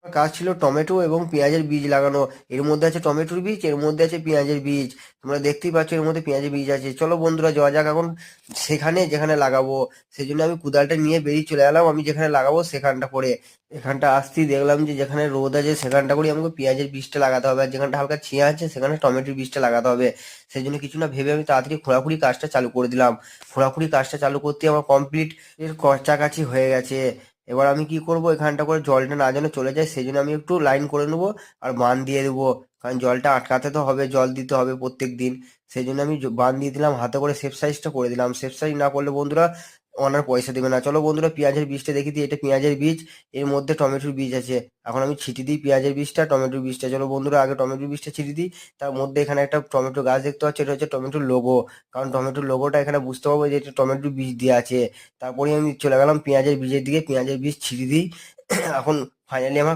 আমার কাজ ছিল টমেটো এবং পেঁয়াজের বীজ লাগানো। এর মধ্যে আছে টমেটোর বীজ, এর মধ্যে আছে পেঁয়াজের বীজ। তোমরা দেখতেই পাচ্ছ এর মধ্যে পেঁয়াজের বীজ আছে। চলো বন্ধুরা যাওয়া যাক এখন সেখানে যেখানে লাগাবো। সেই জন্য আমি কোদালটা নিয়ে বেরিয়ে চলে এলাম আমি যেখানে লাগাবো সেখানটা করে। এখানটা আসতেই দেখলাম যে যেখানে রোদ আছে সেখানটা করে আমাকে পেঁয়াজের বীজটা লাগাতে হবে, আর যেখানটা হালকা ছিঁয়া আছে সেখানে টমেটোর বীজটা লাগাতে হবে। সেই জন্য কিছু না ভেবে আমি তাড়াতাড়ি খোঁড়াখুড়ি কাজটা চালু করে দিলাম। খোঁড়াখুড়ি কাজটা চালু করতে আমার কমপ্লিট এর কাছাকাছি হয়ে গেছে। এবার আমি কি করব, এখানটা করে জলটা না যেন চলে যায় সেই জন্য আমি একটু লাইন করে নেবো আর বাঁধ দিয়ে দেবো। কারণ জলটা আটকাতে তো হবে, জল দিতে হবে প্রত্যেক দিন। সেই জন্য আমি বাঁধ দিয়ে দিলাম, হাতে করে সেফ সাইজটা করে দিলাম। সেফ সাইজ না করলে বন্ধুরা ওনার পয়সা দেবে না। চলো বন্ধুরা পেঁয়াজের বীজটা দেখি দিই, এটা পেঁয়াজের বীজ, এর মধ্যে টমেটোর বীজ আছে। এখন আমি ছিটি দিই পেঁয়াজের বীজটা, টমেটোর বীজটা। চলো বন্ধুরা আগে টমেটোর বীজটা ছিটি দিই। তার মধ্যে এখানে একটা টমেটো গাছ দেখতে পাচ্ছি, এটা হচ্ছে টমেটোর লোগো। কারণ টমেটোর লোগোটা এখানে বুঝতে পারবো যে এটা টমেটোর বীজ দেওয়া আছে। তারপরে আমি চলে গেলাম পেঁয়াজের বীজের দিকে, পেঁয়াজের বীজ ছিটি দিই। এখন ফাইনালি আমার